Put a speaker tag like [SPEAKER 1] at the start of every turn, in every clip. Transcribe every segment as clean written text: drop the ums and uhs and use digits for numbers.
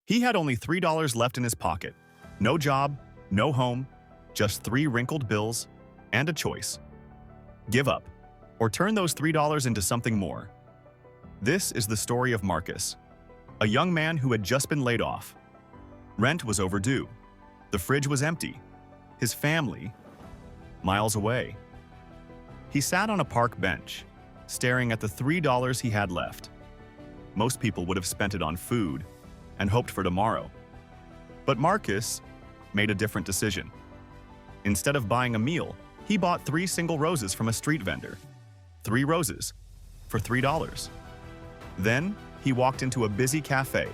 [SPEAKER 1] He had only $3 left in his pocket. No job, no home, just 3 wrinkled bills, and a choice. Give up, or turn those $3 into something more. This is the story of Marcus, a young man who had just been laid off. Rent was overdue. The fridge was empty. His family, miles away. He sat on a park bench, staring at the $3 he had left. Most people would have spent it on food and hoped for tomorrow. But Marcus made a different decision. Instead of buying a meal, he bought 3 single roses from a street vendor. 3 roses for $3. Then he walked into a busy cafe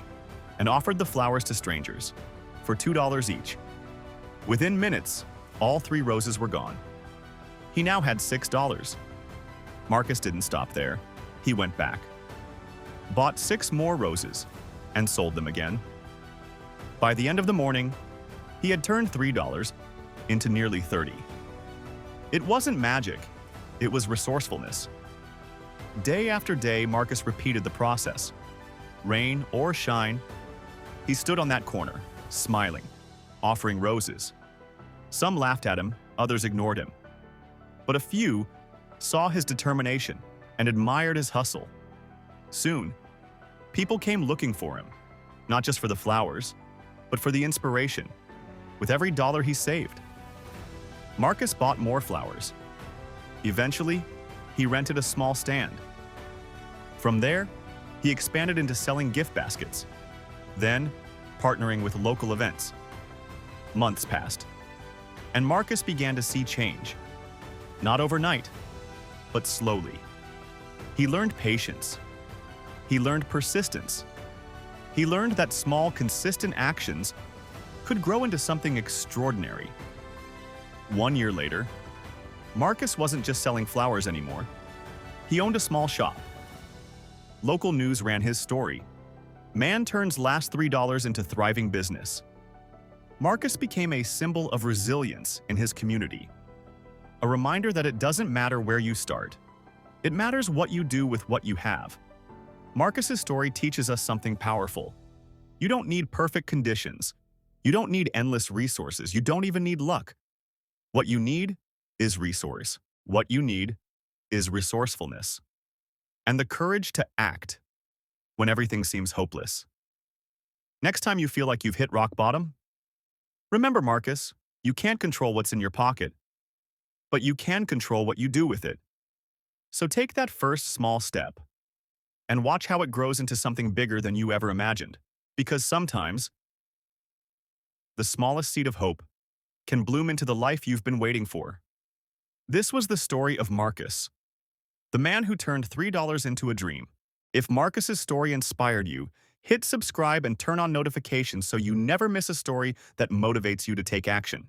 [SPEAKER 1] and offered the flowers to strangers for $2 each. Within minutes, all 3 roses were gone. He now had $6. Marcus didn't stop there. He went back, bought 6 more roses, and sold them again. By the end of the morning, he had turned $3 into nearly 30. It wasn't magic, it was resourcefulness. Day after day, Marcus repeated the process. Rain or shine, he stood on that corner, smiling, offering roses. Some laughed at him, others ignored him. But a few saw his determination and admired his hustle. Soon, people came looking for him, not just for the flowers, but for the inspiration. With every dollar he saved, Marcus bought more flowers. Eventually, he rented a small stand. From there, he expanded into selling gift baskets, then partnering with local events. Months passed, and Marcus began to see change. Not overnight, but slowly. He learned patience. He learned persistence. He learned that small, consistent actions could grow into something extraordinary. 1 year later, Marcus wasn't just selling flowers anymore. He owned a small shop. Local news ran his story. Man turns last $3 into thriving business. Marcus became a symbol of resilience in his community. A reminder that it doesn't matter where you start. It matters what you do with what you have. Marcus's story teaches us something powerful. You don't need perfect conditions. You don't need endless resources. You don't even need luck. What you need is resource. What you need is resourcefulness. And the courage to act when everything seems hopeless. Next time you feel like you've hit rock bottom, remember, Marcus, you can't control what's in your pocket, but you can control what you do with it. So take that first small step and watch how it grows into something bigger than you ever imagined. Because sometimes, the smallest seed of hope can bloom into the life you've been waiting for. This was the story of Marcus, the man who turned $3 into a dream. If Marcus's story inspired you, hit subscribe and turn on notifications so you never miss a story that motivates you to take action.